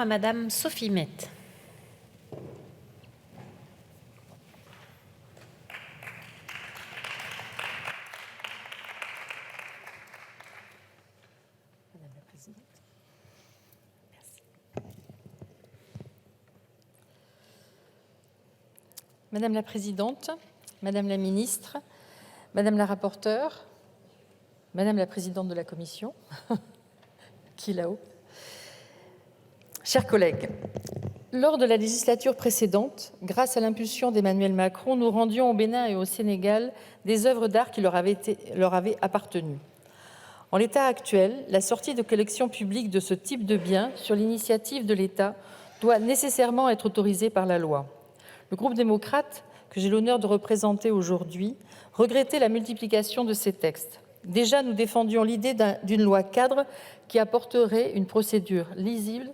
À Madame Sophie Mette. Madame la Présidente. Merci. Madame la Présidente, Madame la Ministre, Madame la rapporteure, Madame la Présidente de la Commission, qui est là-haut, chers collègues, lors de la législature précédente, grâce à l'impulsion d'Emmanuel Macron, nous rendions au Bénin et au Sénégal des œuvres d'art qui leur avaient appartenu. En l'état actuel, la sortie de collections publiques de ce type de biens, sur l'initiative de l'État, doit nécessairement être autorisée par la loi. Le groupe démocrate, que j'ai l'honneur de représenter aujourd'hui, regrettait la multiplication de ces textes. Déjà, nous défendions l'idée d'une loi cadre qui apporterait une procédure lisible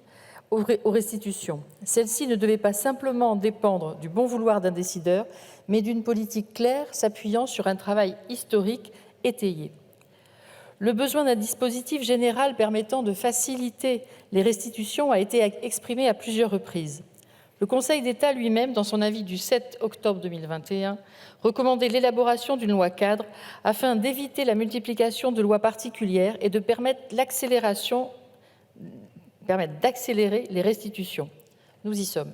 aux restitutions. Celle-ci ne devait pas simplement dépendre du bon vouloir d'un décideur, mais d'une politique claire s'appuyant sur un travail historique étayé. Le besoin d'un dispositif général permettant de faciliter les restitutions a été exprimé à plusieurs reprises. Le Conseil d'État lui-même, dans son avis du 7 octobre 2021, recommandait l'élaboration d'une loi cadre afin d'éviter la multiplication de lois particulières et de permettre d'accélérer les restitutions. Nous y sommes.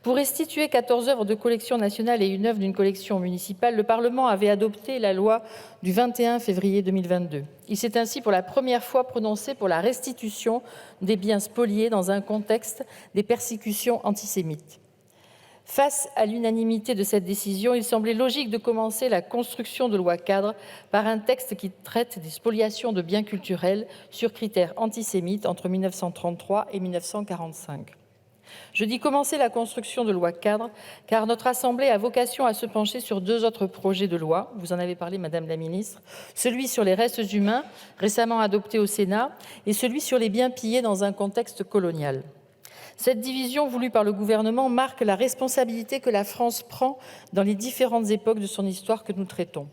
Pour restituer 14 œuvres de collection nationale et une œuvre d'une collection municipale, le Parlement avait adopté la loi du 21 février 2022. Il s'est ainsi pour la première fois prononcé pour la restitution des biens spoliés dans un contexte des persécutions antisémites. Face à l'unanimité de cette décision, il semblait logique de commencer la construction de lois cadres par un texte qui traite des spoliations de biens culturels sur critères antisémites entre 1933 et 1945. Je dis commencer la construction de lois cadres, car notre Assemblée a vocation à se pencher sur deux autres projets de loi, vous en avez parlé Madame la Ministre, celui sur les restes humains, récemment adopté au Sénat, et celui sur les biens pillés dans un contexte colonial. Cette division voulue par le gouvernement marque la responsabilité que la France prend dans les différentes époques de son histoire que nous traitons.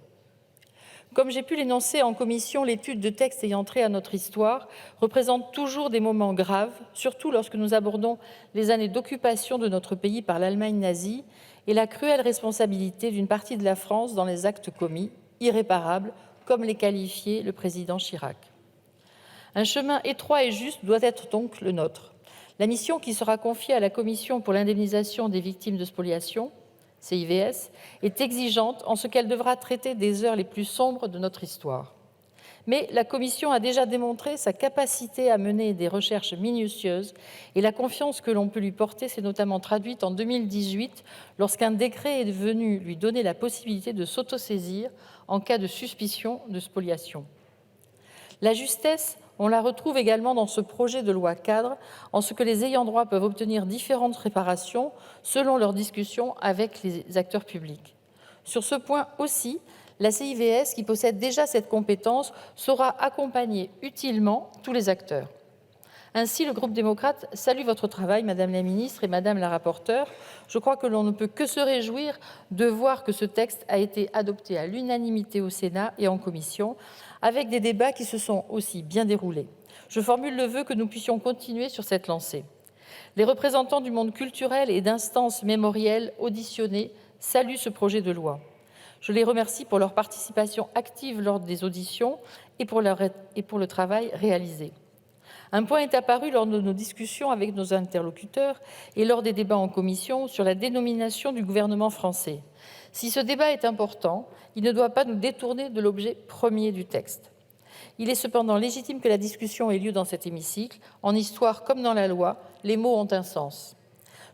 Comme j'ai pu l'énoncer en commission, l'étude de textes ayant trait à notre histoire représente toujours des moments graves, surtout lorsque nous abordons les années d'occupation de notre pays par l'Allemagne nazie et la cruelle responsabilité d'une partie de la France dans les actes commis, irréparables, comme les qualifiait le président Chirac. Un chemin étroit et juste doit être donc le nôtre. La mission qui sera confiée à la Commission pour l'indemnisation des victimes de spoliation, CIVS, est exigeante en ce qu'elle devra traiter des heures les plus sombres de notre histoire. Mais la Commission a déjà démontré sa capacité à mener des recherches minutieuses et la confiance que l'on peut lui porter s'est notamment traduite en 2018 lorsqu'un décret est venu lui donner la possibilité de s'autosaisir en cas de suspicion de spoliation. La justesse, on la retrouve également dans ce projet de loi cadre, en ce que les ayants droit peuvent obtenir différentes réparations selon leurs discussions avec les acteurs publics. Sur ce point aussi, la CIVS, qui possède déjà cette compétence, saura accompagner utilement tous les acteurs. Ainsi, le groupe démocrate salue votre travail, Madame la Ministre et Madame la rapporteure. Je crois que l'on ne peut que se réjouir de voir que ce texte a été adopté à l'unanimité au Sénat et en commission, avec des débats qui se sont aussi bien déroulés. Je formule le vœu que nous puissions continuer sur cette lancée. Les représentants du monde culturel et d'instances mémorielles auditionnées saluent ce projet de loi. Je les remercie pour leur participation active lors des auditions et pour le travail réalisé. Un point est apparu lors de nos discussions avec nos interlocuteurs et lors des débats en commission sur la dénomination du gouvernement français. Si ce débat est important, il ne doit pas nous détourner de l'objet premier du texte. Il est cependant légitime que la discussion ait lieu dans cet hémicycle. En histoire comme dans la loi, les mots ont un sens.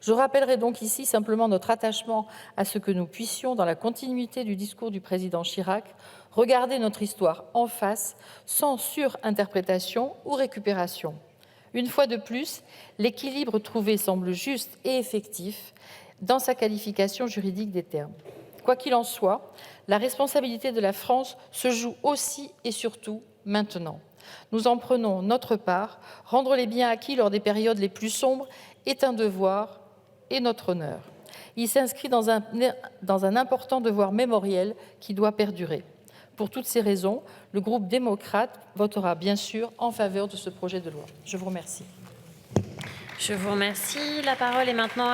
Je rappellerai donc ici simplement notre attachement à ce que nous puissions, dans la continuité du discours du président Chirac, regarder notre histoire en face, sans surinterprétation ou récupération. Une fois de plus, l'équilibre trouvé semble juste et effectif dans sa qualification juridique des termes. Quoi qu'il en soit, la responsabilité de la France se joue aussi et surtout maintenant. Nous en prenons notre part. Rendre les biens acquis lors des périodes les plus sombres est un devoir et notre honneur. Il s'inscrit dans un important devoir mémoriel qui doit perdurer. Pour toutes ces raisons, le groupe démocrate votera bien sûr en faveur de ce projet de loi. Je vous remercie. Je vous remercie. La parole est maintenant